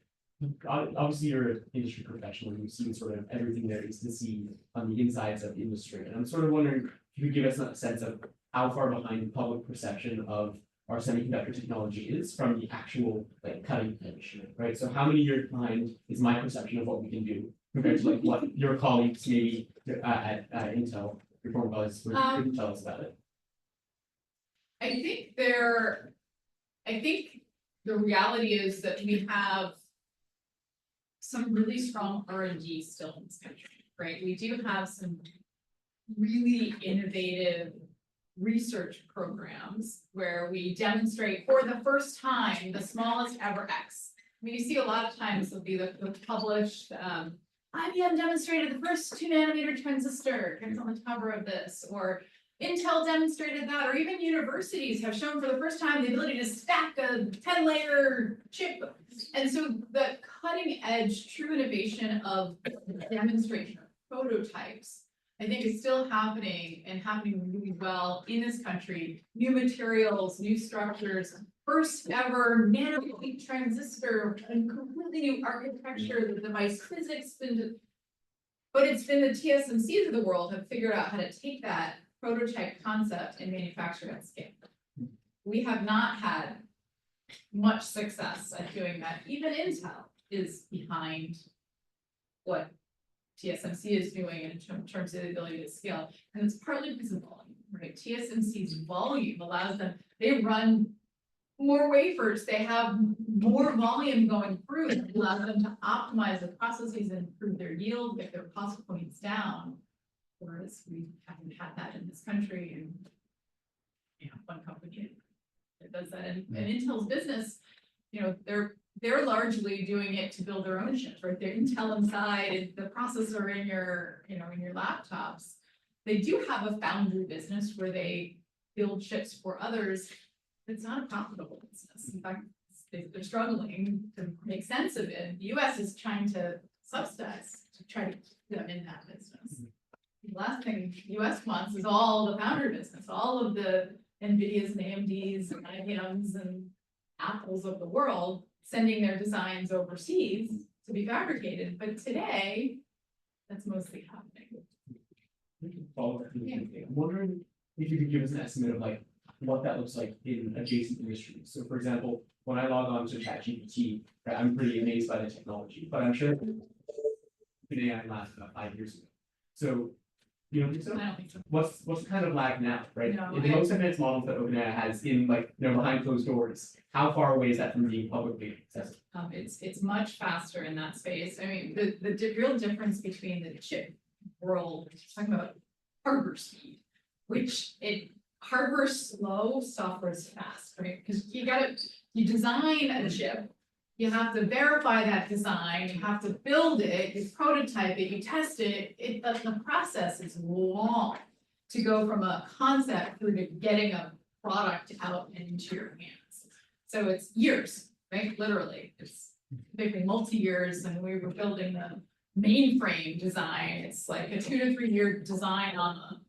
Obviously, you're an industry professional. You've seen sort of everything there is to see on the insides of the industry. And I'm sort of wondering if you could give us a sense of how far behind public perception of our semiconductor technology is from the actual cutting edge, right? So how many years behind is my perception of what we can do compared to what your colleagues maybe at Intel, your former colleagues, could tell us about it? I think the reality is that we have some really strong R&D still in this country, right? We do have some really innovative research programs where we demonstrate for the first time the smallest ever X. I mean, you see a lot of times there'll be the published, IBM demonstrated the first 2 nanometer transistor, it's on the cover of this, or Intel demonstrated that, or even universities have shown for the first time the ability to stack a 10-layer chip. And so the cutting edge true innovation of demonstration of prototypes, I think is still happening and happening really well in this country. New materials, new structures, first ever nanogate transistor, and completely new architecture, the device physics, but it's been the TSMCs of the world have figured out how to take that prototype concept and manufacture at scale. We have not had much success at doing that. Even Intel is behind what TSMC is doing in terms of the ability to scale. And it's partly because of volume, right? TSMC's volume allows them, they run more wafers, they have more volume going through, it allows them to optimize the processes and improve their yield, get their cost points down. Whereas we haven't had that in this country, and one company that does that. And Intel's business, they're largely doing it to build their own chips, right? They're Intel inside, the processor in your, in your laptops. They do have a foundry business where they build chips for others. It's not a profitable business. In fact, they're struggling to make sense of it. The US is trying to subsidize to try to keep them in that business. the last thing US wants is all the founder business, all of the NVIDIAs and AMDs and IBMs and Apples of the world sending their designs overseas to be fabricated, but today, that's mostly happening. Follow up. Yeah. I'm wondering if you could give us an estimate of like what that looks like in adjacent industries. So for example, when I log on to ChatGPT, right, I'm pretty amazed by the technology, but I'm sure AI lasted about 5 years ago. So, you don't think so? I don't think so. What's the kind of lag now, right? No, In the most advanced models that OpenAI has in like, behind closed doors, how far away is that from being publicly accessible? It's much faster in that space. I mean, the real difference between the chip world, talking about hardware speed, which hardware's slow, software's fast, right? Because you design a chip, you have to verify that design, you have to build it, you prototype it, you test it, the process is long to go from a concept through to getting a product out and into your hands. So it's years, right? Literally, it's maybe multi-years, and we were building the mainframe design. It's like a 2 to 3 year design on a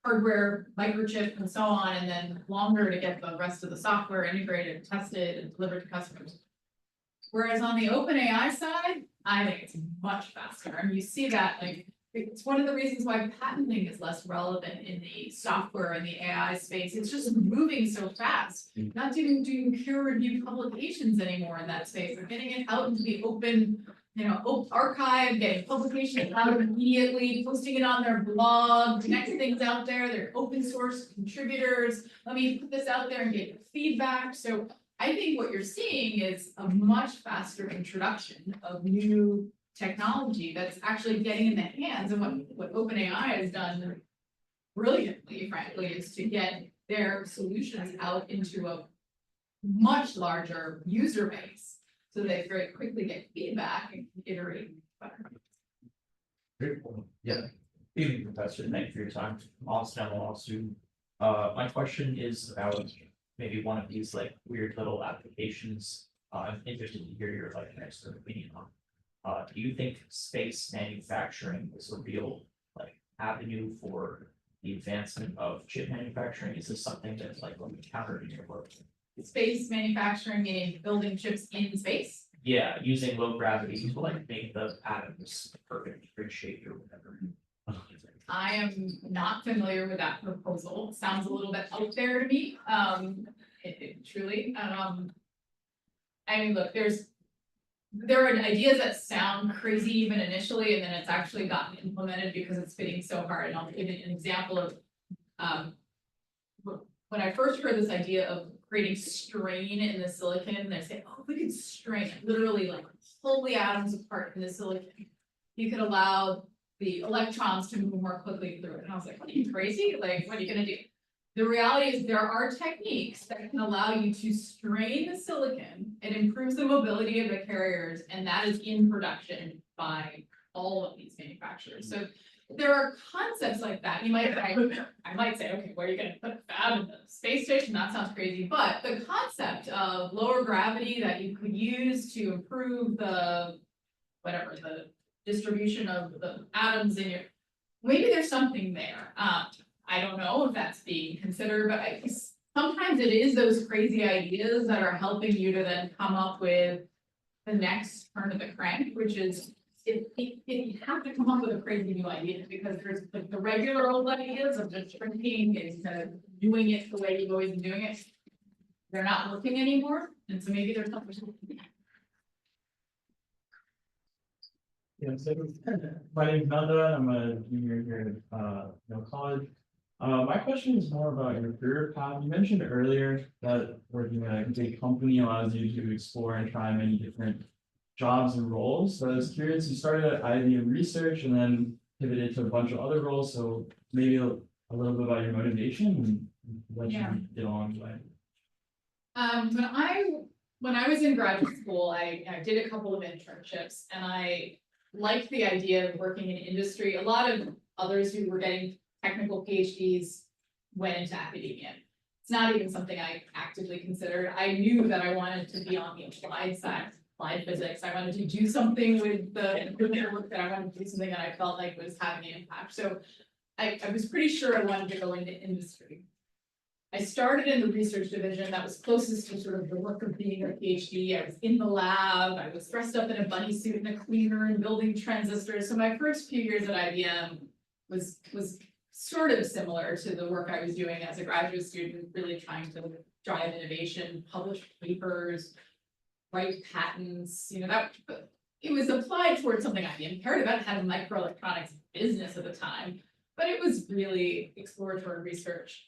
hardware, microchip, and so on, and then longer to get the rest of the software integrated, tested, and delivered to customers. Whereas on the OpenAI side, I think it's much faster. And you see that, like, it's one of the reasons why patenting is less relevant in the software and the AI space. It's just moving so fast. Not doing peer-reviewed publications anymore in that space. They're getting it out into the open, archive, getting publications out immediately, posting it on their blog, next things out there. They're open source contributors. Let me put this out there and get your feedback. So I think what you're seeing is a much faster introduction of new technology that's actually getting in the hands. And what OpenAI has done brilliantly, frankly, is to get their solutions out into a much larger user base, so they very quickly get feedback and iterate better. Very cool. Yeah. Evening, Professor. Thank you for your time. Austin, law student. My question is about maybe one of these like weird little applications. I'm interested to hear your like expert opinion on. Do you think space manufacturing is a real like avenue for the advancement of chip manufacturing? Is this something that's like encountered in your work? Space manufacturing, meaning building chips in space? Yeah, using low gravity to like make the atoms perfect grid shape or whatever. I am not familiar with that proposal. It sounds a little bit out there to me. Truly. I mean, look, there are ideas that sound crazy even initially, and then it's actually gotten implemented because it's fitting so hard. And I'll give you an example of when I first heard this idea of creating strain in the silicon, they say, oh, we could strain, literally like pull the atoms apart in the silicon. You could allow the electrons to move more quickly through it. And I was like, what are you crazy? Like, what are you gonna do? The reality is there are techniques that can allow you to strain the silicon. It improves the mobility of the carriers, and that is in production by all of these manufacturers. So there are concepts like that. I might say, okay, where are you going to put a fab in the space station? That sounds crazy. But the concept of lower gravity that you could use to improve the distribution of the atoms in your, maybe there's something there. I don't know if that's being considered, but sometimes it is those crazy ideas that are helping you to then come up with the next turn of the crank, which is you have to come up with a crazy new idea, because there's the regular old ideas of just shrinking and kind of doing it the way you've always been doing it. They're not working anymore, and so maybe there's something. Yeah, so my name is Nanda. I'm a junior here at college. My question is more about your career path. You mentioned earlier that working at a big company allows you to explore and try many different jobs and roles. So I was curious, you started at IBM Research and then pivoted to a bunch of other roles. So maybe a little bit about your motivation and what you did along the way. When I was in graduate school, I did a couple of internships, and I liked the idea of working in industry. A lot of others who were getting technical PhDs went into academia. It's not even something I actively considered. I knew that I wanted to be on the applied side. applied physics. I wanted to do something with the work that I wanted to do something that I felt like was having an impact. So I was pretty sure I wanted to go into industry. I started in the research division that was closest to sort of the work of being a PhD. I was in the lab, I was dressed up in a bunny suit and a cleaner and building transistors. So my first few years at IBM was sort of similar to the work I was doing as a graduate student, really trying to drive innovation, publish papers, write patents, that it was applied towards something IBM cared about. It had a microelectronics business at the time, but it was really exploratory research.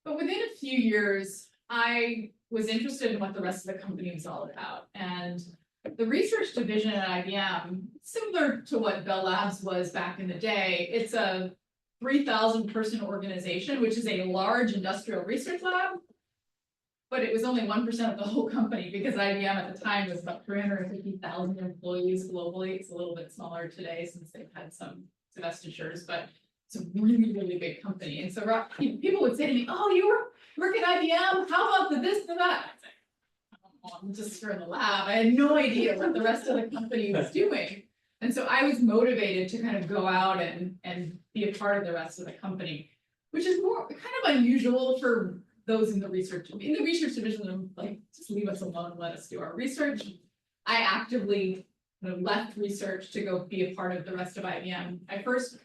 But within a few years, I was interested in what the rest of the company was all about. And the research division at IBM, similar to what Bell Labs was back in the day, it's a 3,000 person organization, which is a large industrial research lab. But it was only 1% of the whole company because IBM at the time was about 350,000 employees globally. It's a little bit smaller today since they've had some divestitures, but it's a really, really big company. And so people would say to me, oh, you work at IBM, how about the this and that? I'd say, oh, I'm just here in the lab. I had no idea what the rest of the company was doing. And so I was motivated to kind of go out and be a part of the rest of the company, which is more kind of unusual for those in the research. In the research division, I'm like, just leave us alone and let us do our research. I actively left research to go be a part of the rest of IBM. I first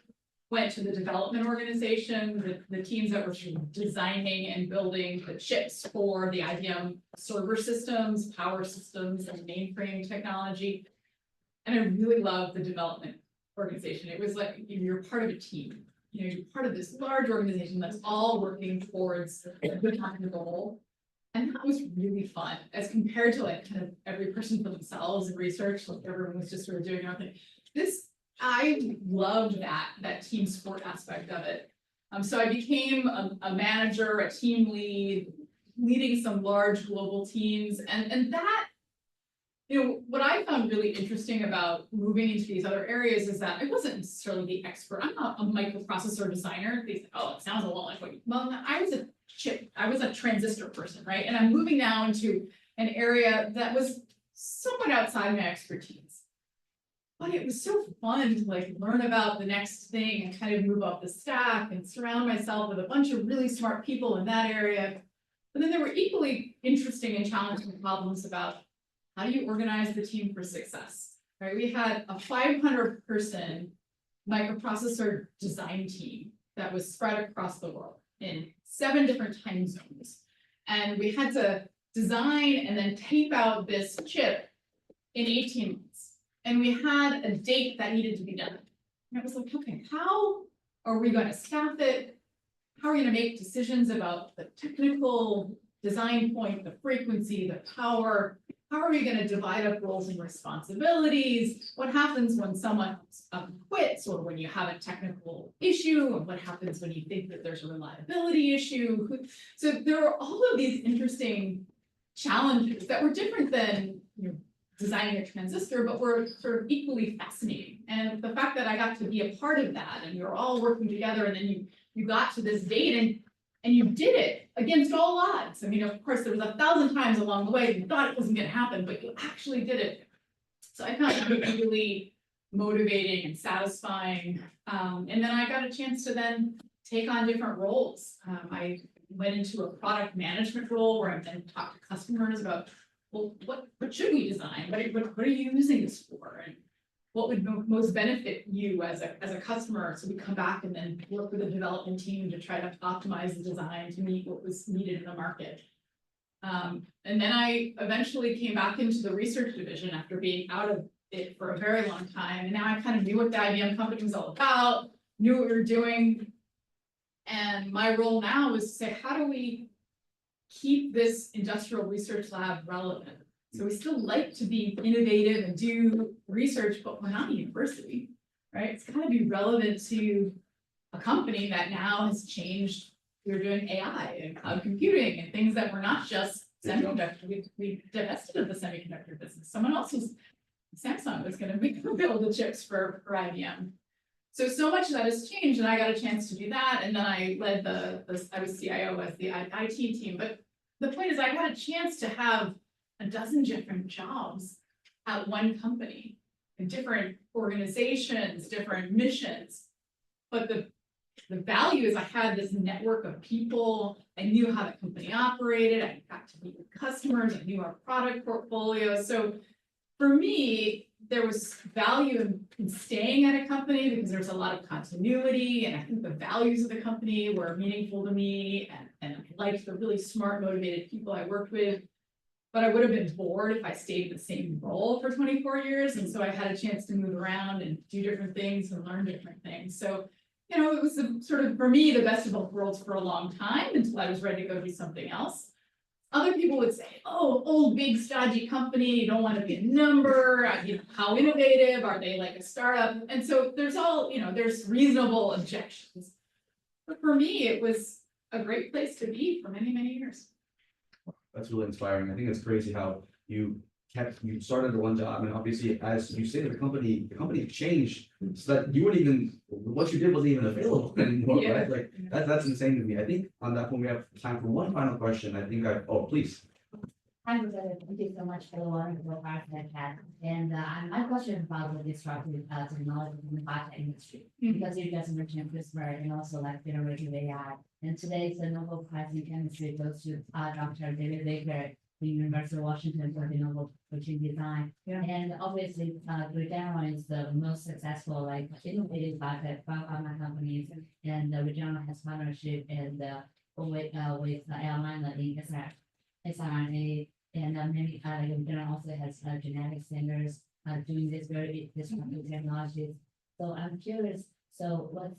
went to the development organization, the teams that were designing and building the chips for the IBM server systems, power systems, and mainframe technology. And I really loved the development organization. It was like you're part of a team. You're part of this large organization that's all working towards a good common goal. And that was really fun as compared to like kind of every person for themselves in research, like everyone was just sort of doing their own thing. I loved that team sport aspect of it. So I became a manager, a team lead, leading some large global teams. And that, what I found really interesting about moving into these other areas is that I wasn't necessarily the expert. I'm not a microprocessor designer. They say, oh, it sounds a lot like what you, well, I was a transistor person, right? And I'm moving now into an area that was somewhat outside my expertise. But it was so fun to like learn about the next thing and kind of move up the stack and surround myself with a bunch of really smart people in that area. But then there were equally interesting and challenging problems about how do you organize the team for success, right? We had a 500 person microprocessor design team that was spread across the world in 7 different time zones. And we had to design and then tape out this chip in 18 months. And we had a date that needed to be done. And it was like, okay, how are we going to staff it? How are we going to make decisions about the technical design point, the frequency, the power? How are we going to divide up roles and responsibilities? What happens when someone quits or when you have a technical issue? And what happens when you think that there's a reliability issue? So there are all of these interesting challenges that were different than designing a transistor, but were sort of equally fascinating. And the fact that I got to be a part of that and we were all working together and then you got to this date and you did it against all odds. I mean, of course, there was 1,000 times along the way you thought it wasn't going to happen, but you actually did it. So I found it really motivating and satisfying. And then I got a chance to then take on different roles. I went into a product management role where I then talked to customers about, well, what should we design? What are you using this for? And what would most benefit you as a customer? So we come back and then work with the development team to try to optimize the design to meet what was needed in the market. And then I eventually came back into the research division after being out of it for a very long time. And now I kind of knew what the IBM company was all about, knew what we were doing. And my role now is to say, how do we keep this industrial research lab relevant? So we still like to be innovative and do research, but we're not a university, right? It's got to be relevant to a company that now has changed. We're doing AI and cloud computing and things that were not just semiconductor. We divested of the semiconductor business. Someone else was, Samsung was going to build the chips for IBM. So much of that has changed, and I got a chance to do that. And then I led I was CIO as the IT team. But the point is, I got a chance to have a dozen different jobs at one company, in different organizations, different missions. But the value is I had this network of people, I knew how the company operated, I got to meet with customers, I knew our product portfolio. So for me, there was value in staying at a company because there's a lot of continuity, and I think the values of the company were meaningful to me, and I liked the really smart, motivated people I worked with. But I would have been bored if I stayed in the same role for 24 years. And so I had a chance to move around and do different things and learn different things. So, you know, it was sort of, for me, the best of both worlds for a long time until I was ready to go do something else. Other people would say, oh, old, big, stodgy company, you don't want to be a number, you know, how innovative, are they like a startup? And so there's all, you know, there's reasonable objections. But for me, it was a great place to be for many, many years. That's really inspiring. I think it's crazy how you started at one job, and obviously, as you say, the company changed so that you weren't even, what you did wasn't even available anymore, Yeah. right? Like, that's insane to me. I think on that point, we have time for one final question. I think oh, please. Hi, Roberta. Thank you so much for the wonderful part that had. And my question is about the disruptive technology in the biotech industry. Because you just mentioned CRISPR and also like generative AI. And today's the Nobel Prize in Chemistry goes to Dr. David Baker, the University of Washington for the Nobel Protein Design. Yeah. And obviously, Regeneron is the most successful, like innovative biotech pharma companies. And Regeneron has partnership and with Airliner in sRNA, and many Regeneron also has genetic centers doing this very disruptive technologies. So I'm curious. So what's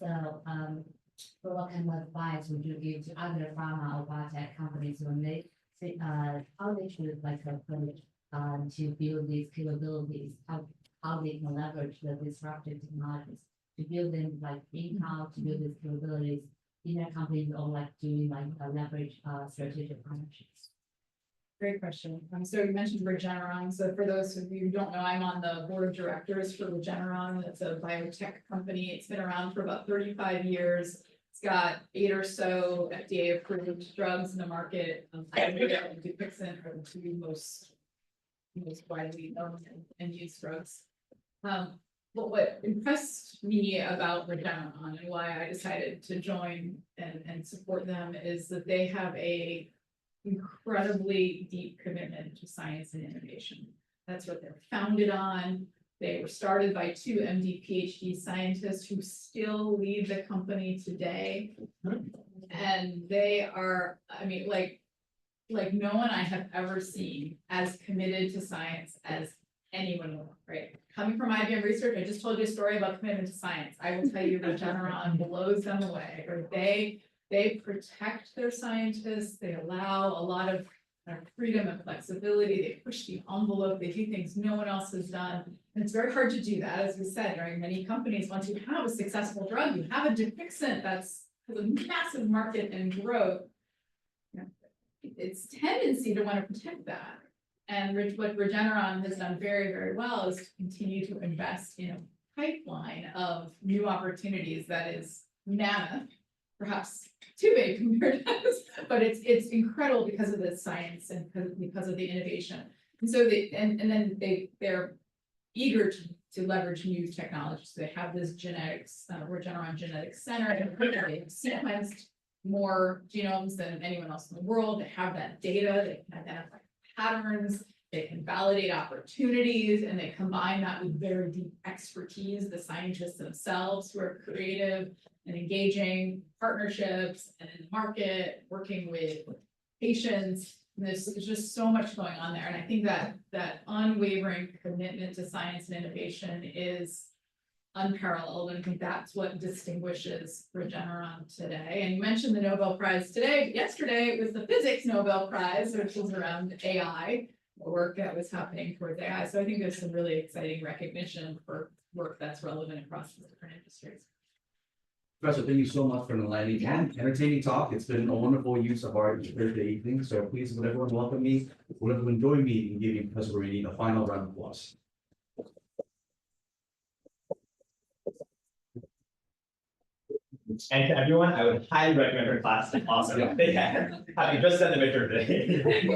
what kind of advice would you give to other pharma or biotech companies when they see how they should like approach to build these capabilities, how they can leverage the disruptive technologies to build them like in-house, to build these capabilities in their companies, or like doing like leverage strategic partnerships? Great question. So you mentioned Regeneron. So for those of you who don't know, I'm on the board of directors for Regeneron. It's a biotech company. It's been around for about 35 years. It's got 8 or so FDA approved drugs in the market. Iovera and Dupixent are the two most widely known and used drugs. But what impressed me about Regeneron and why I decided to join and support them is that they have a incredibly deep commitment to science and innovation. That's what they're founded on. They were started by 2 MD PhD scientists who still lead the company today. And they are, I mean, like no one I have ever seen as committed to science as anyone will, right? Coming from IBM Research, I just told you a story about commitment to science. I will tell you Regeneron blows them away, or they protect their scientists, they allow a lot of freedom and flexibility, they push the envelope, they do things no one else has done. And it's very hard to do that, as we said, during many companies. Once you have a successful drug, you have a Dupixent that's has a massive market and growth. You know, it's tendency to want to protect that. And what Regeneron has done very, very well is to continue to invest in a pipeline of new opportunities that is mammoth, perhaps too big compared to us, but it's incredible because of the science and because of the innovation. And so they're eager to leverage new technologies. So they have this genetics, Regeneron Genetics Center, and they've sequenced more genomes than anyone else in the world. They have that data, they can identify patterns, they can validate opportunities, and they combine that with very deep expertise, the scientists themselves who are creative and engaging, partnerships and in the market, working with patients. And there's just so much going on there. And I think that unwavering commitment to science and innovation is unparalleled. And I think that's what distinguishes Regeneron today. And you mentioned the Nobel Prize today. Yesterday, it was the Physics Nobel Prize, which was around AI, the work that was happening towards AI. So I think there's some really exciting recognition for work that's relevant across the different industries. Professor, thank you so much for an enlightening and entertaining talk. It's been a wonderful use of our Thursday evening. So please, would everyone welcome me, would everyone join me in giving Professor Guarini a final round of applause. And to everyone, I would highly recommend her class. It's awesome. Yeah. Having just done the midterm today.